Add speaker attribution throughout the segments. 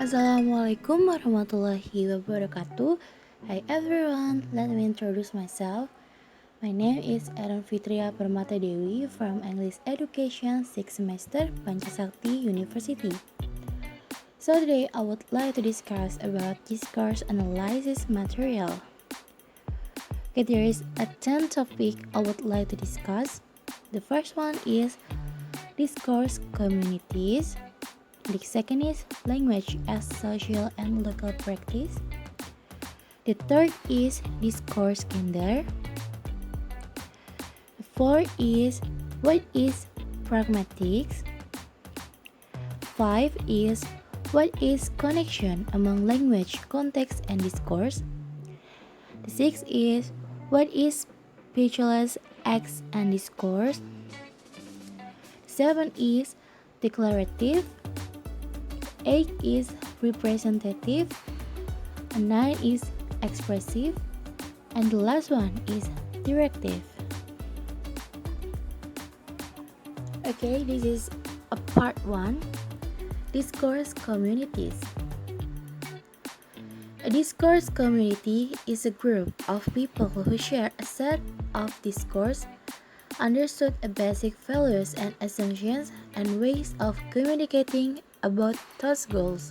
Speaker 1: Assalamualaikum warahmatullahi wabarakatuh. Hi everyone, let me introduce myself. My name is Erin Fitria Permata Dewi from English Education 6th semester Pancasakti University. So today I would like to discuss about discourse analysis material. Okay, there is a 10 topic I would like to discuss. The first one is discourse communities. The second is language as social and local practice. The third is discourse gender. The fourth is what is pragmatics. 5 is what is connection among language, context, and discourse. The sixth is what is speechless acts and discourse. 7 is declarative. 8 is representative, and 9 is expressive, and the last one is directive. Okay, this is a part 1, discourse communities. A discourse community is a group of people who share a set of discourse, understood basic values and assumptions, and ways of communicating about those goals.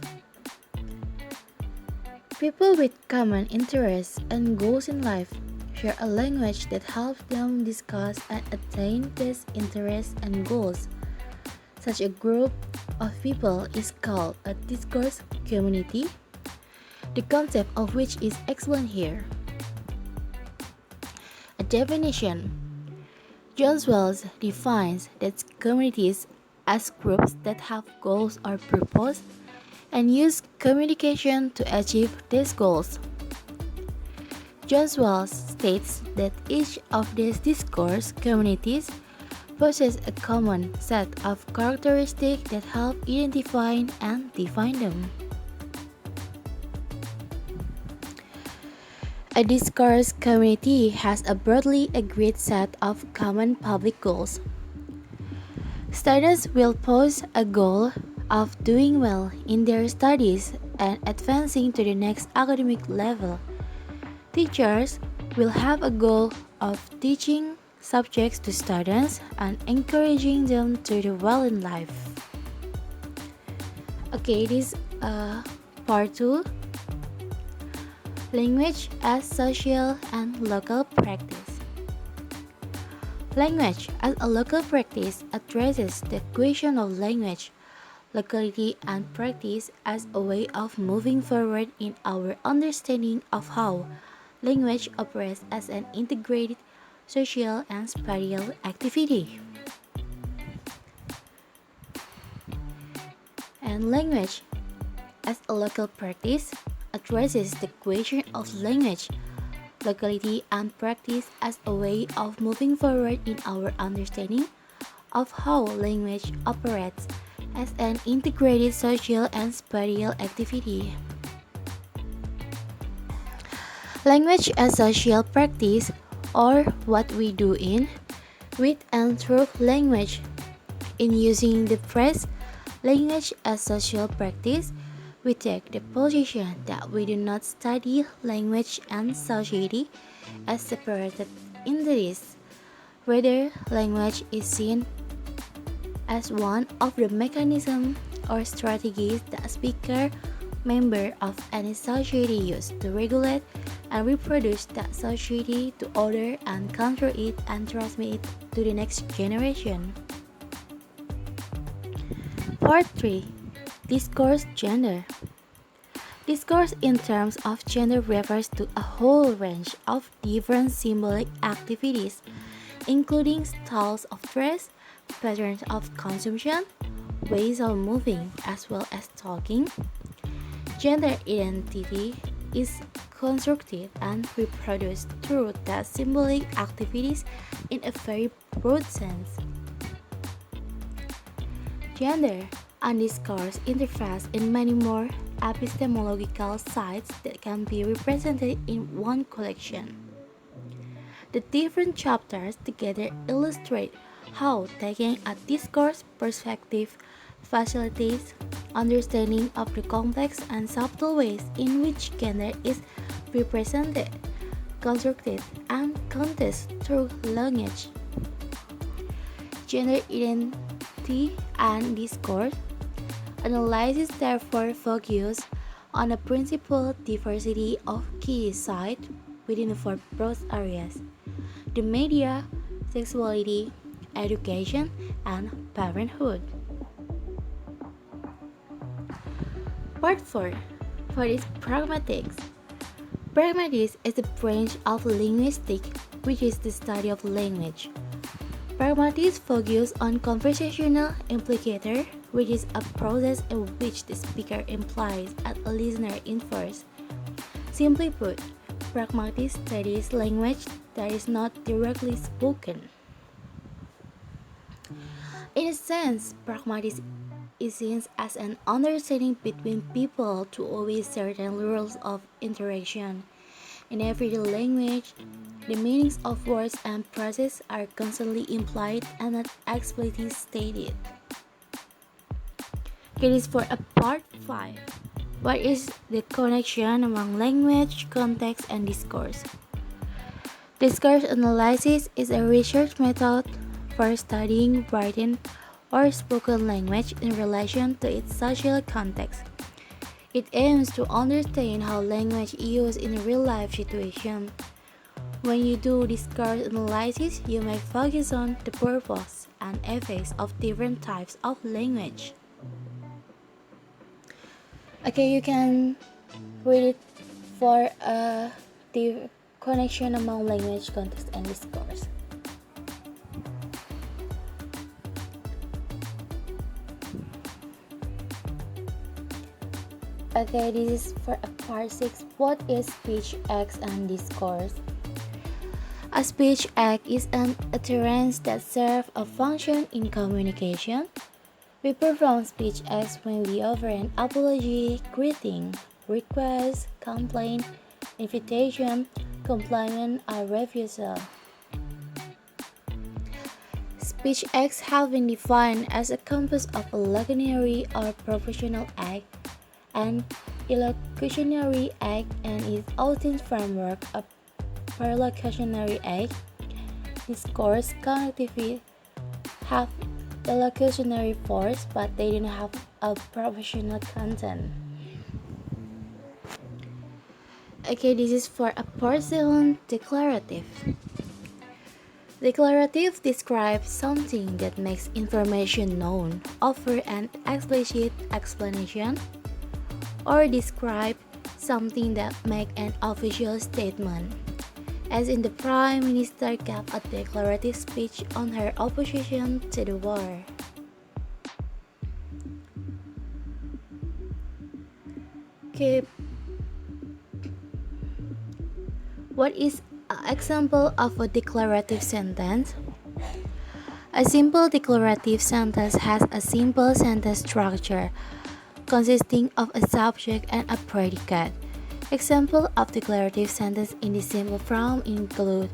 Speaker 1: People with common interests and goals in life share a language that helps them discuss and attain these interests and goals. Such a group of people is called a discourse community, the concept of which is explained here. A definition. John Wells defines that communities as groups that have goals or purpose and use communication to achieve these goals. John Wells states that each of these discourse communities possesses a common set of characteristics that help identify and define them. A discourse community has a broadly agreed set of common public goals. Students will pose a goal of doing well in their studies and advancing to the next academic level. Teachers will have a goal of teaching subjects to students and encouraging them to do well in life. Okay, this part 2. Language as social and local practice. Language as a local practice addresses the question of language, locality, and practice as a way of moving forward in our understanding of how language operates as an integrated social and spatial activity. And language as a local practice addresses the question of language, locality, and practice as a way of moving forward in our understanding of how language operates as an integrated social and spatial activity. Language as social practice, or what we do in, with, and through language. In using the phrase language as social practice, we take the position that we do not study language and society as separated entities. Rather, language is seen as one of the mechanisms or strategies that speaker, member of any society use to regulate and reproduce that society to order and control it and transmit it to the next generation. Part 3. Discourse gender. Discourse in terms of gender refers to a whole range of different symbolic activities, including styles of dress, patterns of consumption, ways of moving, as well as talking. Gender identity is constructed and reproduced through that symbolic activities in a very broad sense. Gender and discourse interface in many more epistemological sites that can be represented in one collection. The different chapters together illustrate how taking a discourse perspective facilitates understanding of the complex and subtle ways in which gender is represented, constructed, and contested through language. Gender identity and discourse analysis therefore focus on the principal diversity of key sites within the four broad areas: the media, sexuality, education, and parenthood. Part 4. For is pragmatics. Pragmatics is a branch of linguistics which is the study of language. Pragmatics focuses on conversational implicator, which is a process in which the speaker implies and a listener infers. Simply put, pragmatics studies language that is not directly spoken. In a sense, pragmatics is seen as an understanding between people to obey certain rules of interaction. In everyday language, the meanings of words and phrases are constantly implied and not explicitly stated. It is for a part 5. What is the connection among language, context, and discourse? Discourse analysis is a research method for studying written or spoken language in relation to its social context. It aims to understand how language is used in a real-life situation. When you do discourse analysis, you may focus on the purpose and effects of different types of language. Okay, you can read it for the connection among language, context, and discourse. Okay, this is for a part 6. What is speech acts and discourse? A speech act is an utterance that serves a function in communication. We perform speech acts when we offer an apology, greeting, request, complaint, invitation, compliment, or refusal. Speech acts have been defined as a composed of a locutionary or professional act and illocutionary act and its often framework of perlocutionary act. Discourse connectivity have illocutionary force, but they do not have a professional content. Okay, this is for a person declarative. Declarative describes something that makes information known, offer an explicit explanation, or describe something that makes an official statement. As in the Prime Minister gave a declarative speech on her opposition to the war. Okay. What is an example of a declarative sentence? A simple declarative sentence has a simple sentence structure consisting of a subject and a predicate. Example of declarative sentence in the simple form include: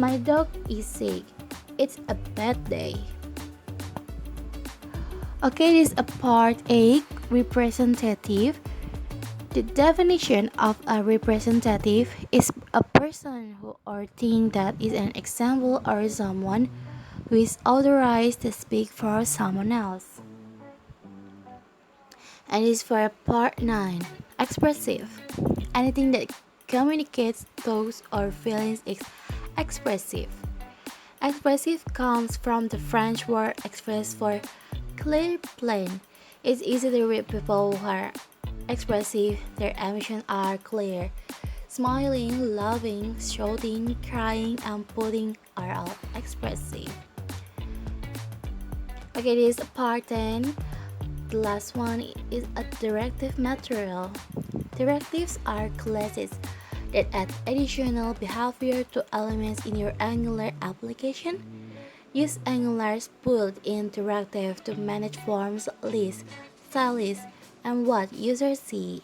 Speaker 1: my dog is sick. It's a bad day. Okay, this is a part 8, representative. The definition of a representative is a person who or thing that is an example or someone who is authorized to speak for someone else. And is for part 9, expressive. Anything that communicates thoughts or feelings is expressive. Expressive comes from the French word express for clear, plain. It's easy to read people who are expressive, their emotions are clear. Smiling, laughing, shouting, crying, and pudding are all expressive. Okay, this is part 10. The last one is a directive material. Directives are classes that add additional behavior to elements in your Angular application. Use Angular's built-in directive to manage forms, lists, style lists, and what users see.